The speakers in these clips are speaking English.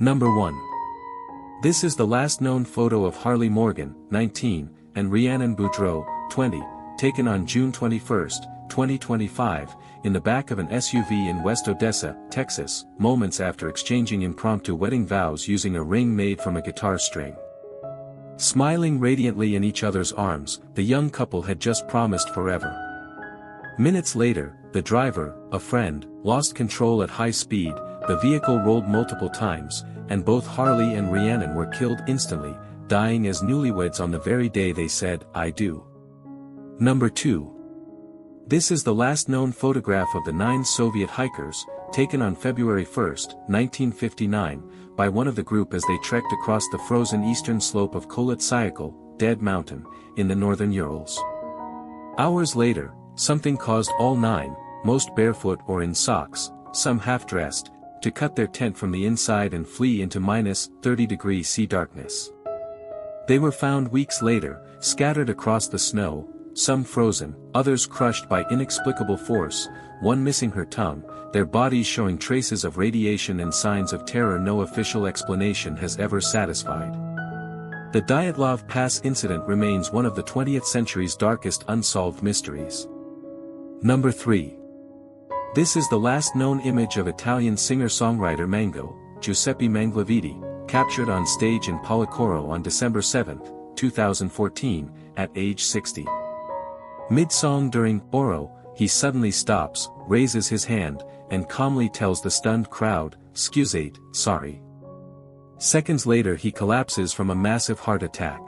Number 1. This is the last known photo of Harley Morgan, 19, and Rhiannon Boudreau, 20, taken on June 21, 2025, in the back of an SUV in West Odessa, Texas, moments after exchanging impromptu wedding vows using a ring made from a guitar string. Smiling radiantly in each other's arms, the young couple had just promised forever. Minutes later, the driver, a friend, lost control at high speed, the vehicle rolled multiple times, and both Harley and Rhiannon were killed instantly, dying as newlyweds on the very day they said, "I do." Number 2. This is the last known photograph of the 9 Soviet hikers, taken on February 1, 1959, by one of the group as they trekked across the frozen eastern slope of Kholat-Syakhl, Dead Mountain, in the northern Urals. Hours later, something caused all 9, most barefoot or in socks, some half-dressed, to cut their tent from the inside and flee into -30°C darkness. They were found weeks later, scattered across the snow, some frozen, others crushed by inexplicable force, one missing her tongue, their bodies showing traces of radiation and signs of terror no official explanation has ever satisfied. The Dyatlov Pass incident remains one of the 20th century's darkest unsolved mysteries. Number 3. This is the last known image of Italian singer-songwriter Mango, Giuseppe Manglaviti, captured on stage in Policoro on December 7, 2014, at age 60. Mid-song during Oro, he suddenly stops, raises his hand, and calmly tells the stunned crowd, "Scusate, sorry." Seconds later he collapses from a massive heart attack.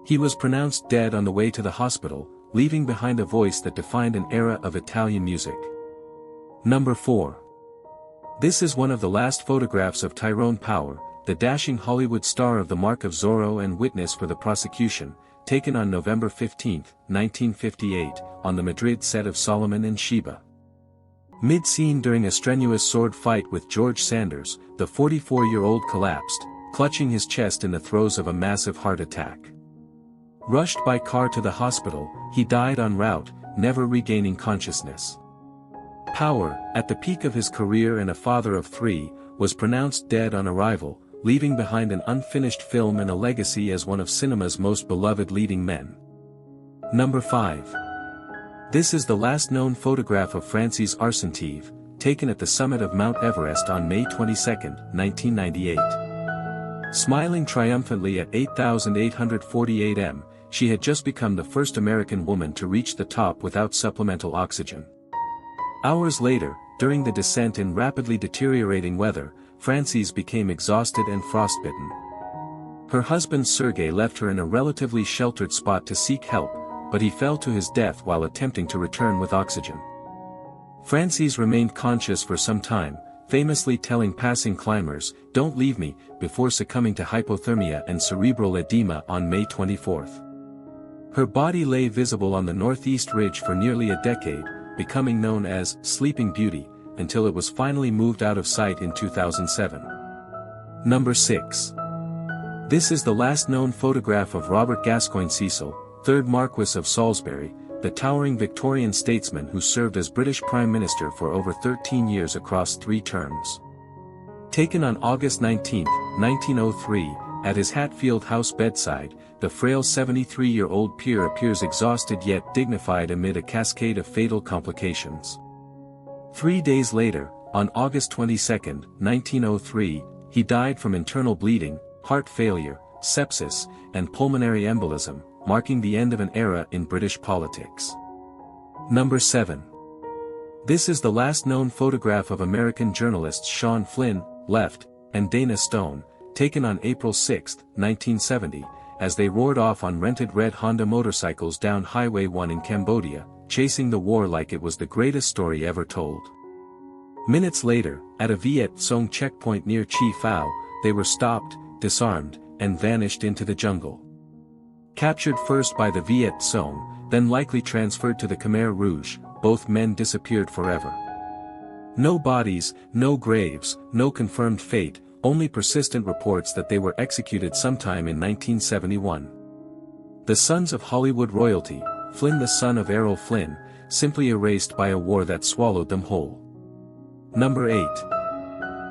He was pronounced dead on the way to the hospital, leaving behind a voice that defined an era of Italian music. Number 4. This is one of the last photographs of Tyrone Power, the dashing Hollywood star of The Mark of Zorro and witness for the prosecution, taken on November 15, 1958, on the Madrid set of Solomon and Sheba. Mid-scene during a strenuous sword fight with George Sanders, the 44-year-old collapsed, clutching his chest in the throes of a massive heart attack. Rushed by car to the hospital, he died en route, never regaining consciousness. Power, at the peak of his career and a father of 3, was pronounced dead on arrival, leaving behind an unfinished film and a legacy as one of cinema's most beloved leading men. Number 5. This is the last known photograph of Francis Arsentive, taken at the summit of Mount Everest on May 22, 1998. Smiling triumphantly at 8,848 m, she had just become the first American woman to reach the top without supplemental oxygen. Hours later, during the descent in rapidly deteriorating weather, Francis became exhausted and frostbitten. Her husband Sergei left her in a relatively sheltered spot to seek help, but he fell to his death while attempting to return with oxygen. Francis remained conscious for some time, famously telling passing climbers, "Don't leave me," before succumbing to hypothermia and cerebral edema on May 24. Her body lay visible on the northeast ridge for nearly a decade, becoming known as Sleeping Beauty, until it was finally moved out of sight in 2007. Number 6. This is the last known photograph of Robert Gascoigne Cecil, 3rd Marquess of Salisbury, the towering Victorian statesman who served as British Prime Minister for over 13 years across 3 terms. Taken on August 19, 1903, at his Hatfield House bedside, the frail 73-year-old peer appears exhausted yet dignified amid a cascade of fatal complications. 3 days later, on August 22, 1903, he died from internal bleeding, heart failure, sepsis, and pulmonary embolism, marking the end of an era in British politics. Number 7. This is the last known photograph of American journalists Sean Flynn, Left, and Dana Stone, taken on April 6, 1970, as they roared off on rented red Honda motorcycles down Highway 1 in Cambodia, chasing the war like it was the greatest story ever told. Minutes later, at a Viet Cong checkpoint near Chi Phao, they were stopped, disarmed, and vanished into the jungle. Captured first by the Viet Cong, then likely transferred to the Khmer Rouge, both men disappeared forever. No bodies, no graves, no confirmed fate, only persistent reports that they were executed sometime in 1971. The sons of Hollywood royalty, Flynn the son of Errol Flynn, simply erased by a war that swallowed them whole. Number 8.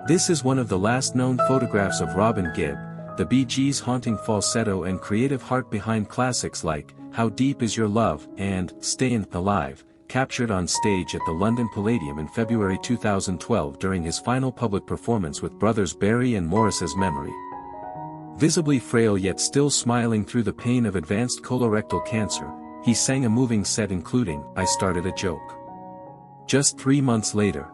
This is one of the last known photographs of Robin Gibb, the Bee Gees' haunting falsetto and creative heart behind classics like How Deep Is Your Love and Stayin' Alive, captured on stage at the London Palladium in February 2012 during his final public performance with brothers Barry and Morris's memory. Visibly frail yet still smiling through the pain of advanced colorectal cancer, he sang a moving set including I Started a Joke. Just 3 months later.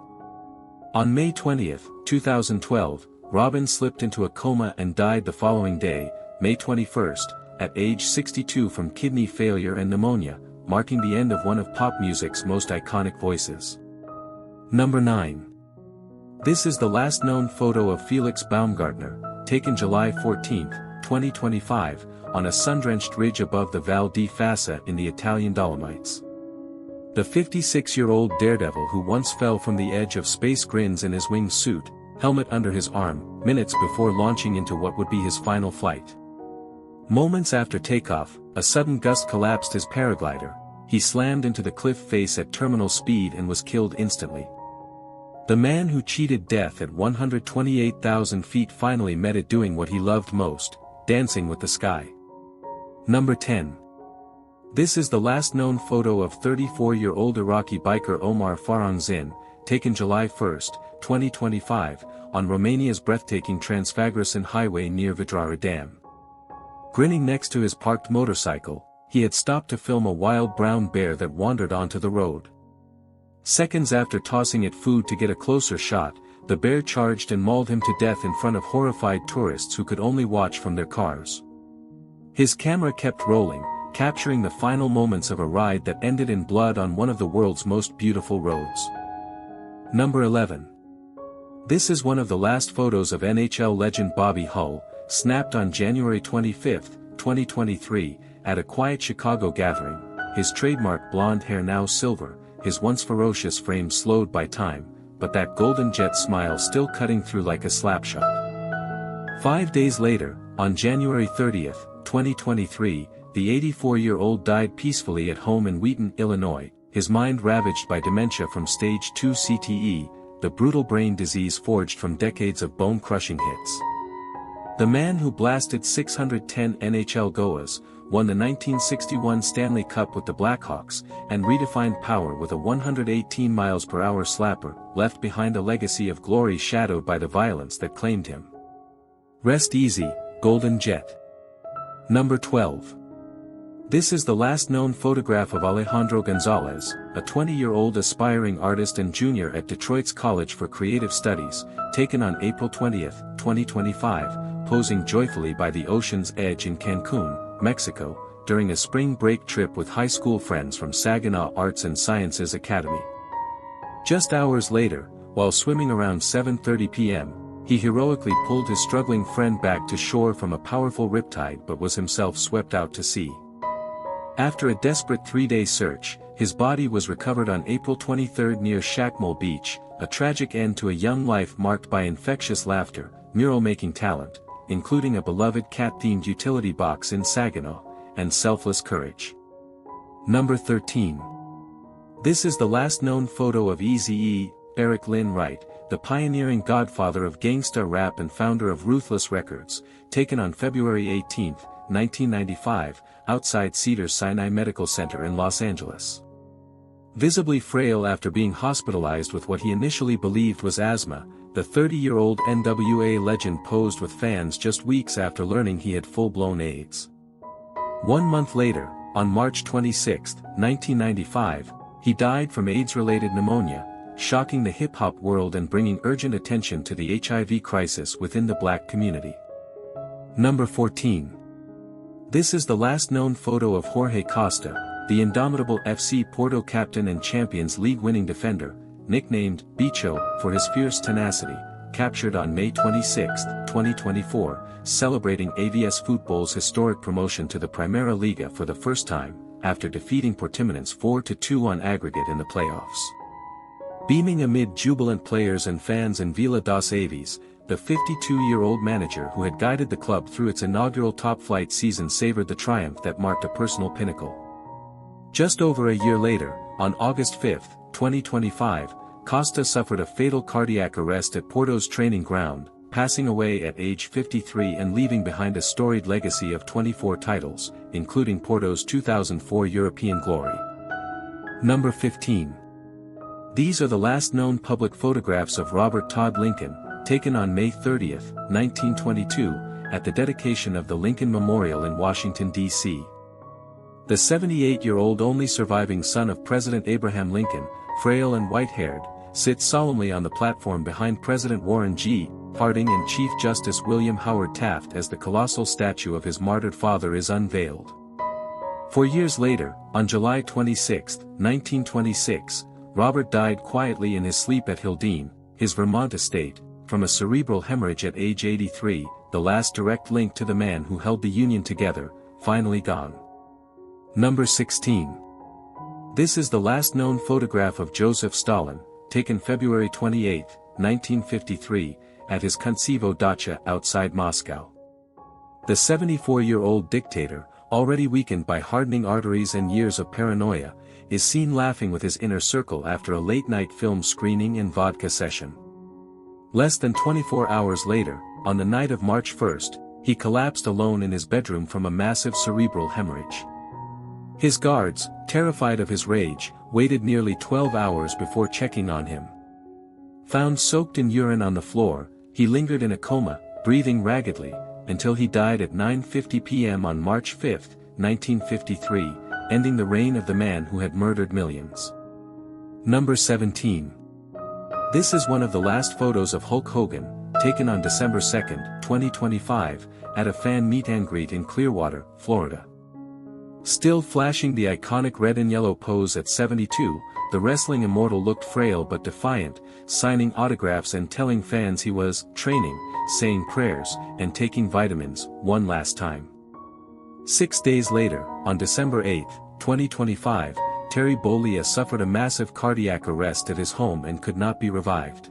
On May 20, 2012, Robin slipped into a coma and died the following day, May 21, at age 62 from kidney failure and pneumonia, marking the end of one of pop music's most iconic voices. Number 9. This is the last known photo of Felix Baumgartner, taken July 14, 2025, on a sun-drenched ridge above the Val di Fassa in the Italian Dolomites. The 56-year-old daredevil who once fell from the edge of space grins in his wingsuit, helmet under his arm, minutes before launching into what would be his final flight. Moments after takeoff, a sudden gust collapsed his paraglider. He slammed into the cliff face at terminal speed and was killed instantly. The man who cheated death at 128,000 feet finally met it doing what he loved most, dancing with the sky. Number 10. This is the last known photo of 34-year-old Iraqi biker Omar Farangzin, taken July 1, 2025, on Romania's breathtaking Transfagarasan highway near Vidrara Dam. Grinning next to his parked motorcycle, he had stopped to film a wild brown bear that wandered onto the road. Seconds after tossing it food to get a closer shot, the bear charged and mauled him to death in front of horrified tourists who could only watch from their cars. His camera kept rolling, capturing the final moments of a ride that ended in blood on one of the world's most beautiful roads. Number 11. This is one of the last photos of NHL legend Bobby Hull, snapped on January 25, 2023, at a quiet Chicago gathering, his trademark blonde hair now silver, his once ferocious frame slowed by time, but that golden jet smile still cutting through like a slapshot. 5 days later, on January 30, 2023, the 84-year-old died peacefully at home in Wheaton, Illinois, his mind ravaged by dementia from stage 2 CTE, the brutal brain disease forged from decades of bone-crushing hits. The man who blasted 610 NHL goals, won the 1961 Stanley Cup with the Blackhawks, and redefined power with a 118 mph slapper, left behind a legacy of glory shadowed by the violence that claimed him. Rest easy, Golden Jet. Number 12. This is the last known photograph of Alejandro Gonzalez, a 20-year-old aspiring artist and junior at Detroit's College for Creative Studies, taken on April 20, 2025, posing joyfully by the ocean's edge in Cancun, Mexico, during a spring break trip with high school friends from Saginaw Arts and Sciences Academy. Just hours later, while swimming around 7:30 p.m., he heroically pulled his struggling friend back to shore from a powerful riptide but was himself swept out to sea. After a desperate 3-day search, his body was recovered on April 23 near Shackmole Beach, a tragic end to a young life marked by infectious laughter, mural-making talent, including a beloved cat-themed utility box in Saginaw, and selfless courage. Number 13. This is the last known photo of Eazy-E, Eric Lynn Wright, the pioneering godfather of gangsta rap and founder of Ruthless Records, taken on February 18, 1995, outside Cedars-Sinai Medical Center in Los Angeles. Visibly frail after being hospitalized with what he initially believed was asthma, the 30-year-old NWA legend posed with fans just weeks after learning he had full-blown AIDS. 1 month later, on March 26, 1995, he died from AIDS-related pneumonia, shocking the hip-hop world and bringing urgent attention to the HIV crisis within the black community. Number 14. This is the last known photo of Jorge Costa, the indomitable FC Porto captain and Champions League winning defender, nicknamed Bicho for his fierce tenacity, captured on May 26, 2024, celebrating AVS Football's historic promotion to the Primera Liga for the first time, after defeating Portimonense 4-2 on aggregate in the playoffs. Beaming amid jubilant players and fans in Vila das Aves, the 52-year-old manager who had guided the club through its inaugural top-flight season savored the triumph that marked a personal pinnacle. Just over a year later, on August 5, 2025, Costa suffered a fatal cardiac arrest at Porto's training ground, passing away at age 53 and leaving behind a storied legacy of 24 titles, including Porto's 2004 European glory. Number 15. These are the last known public photographs of Robert Todd Lincoln, taken on May 30, 1922, at the dedication of the Lincoln Memorial in Washington, D.C. The 78-year-old only surviving son of President Abraham Lincoln, frail and white-haired, sits solemnly on the platform behind President Warren G. Harding and Chief Justice William Howard Taft as the colossal statue of his martyred father is unveiled. 4 years later, on July 26, 1926, Robert died quietly in his sleep at Hildene, his Vermont estate, from a cerebral hemorrhage at age 83, the last direct link to the man who held the Union together, finally gone. Number 16. This is the last known photograph of Joseph Stalin, taken February 28, 1953, at his Kuntsevo dacha outside Moscow. The 74-year-old dictator, already weakened by hardening arteries and years of paranoia, is seen laughing with his inner circle after a late-night film screening and vodka session. Less than 24 hours later, on the night of March 1, he collapsed alone in his bedroom from a massive cerebral hemorrhage. His guards, terrified of his rage, waited nearly 12 hours before checking on him. Found soaked in urine on the floor, he lingered in a coma, breathing raggedly, until he died at 9:50 p.m. on March 5, 1953, ending the reign of the man who had murdered millions. Number 17. This is one of the last photos of Hulk Hogan, taken on December 2, 2025, at a fan meet and greet in Clearwater, Florida. Still flashing the iconic red and yellow pose at 72, the wrestling immortal looked frail but defiant, signing autographs and telling fans he was training, saying prayers, and taking vitamins, one last time. 6 days later, on December 8, 2025, Terry Bollea suffered a massive cardiac arrest at his home and could not be revived.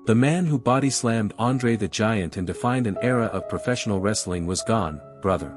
The man who body-slammed Andre the Giant and defined an era of professional wrestling was gone, brother.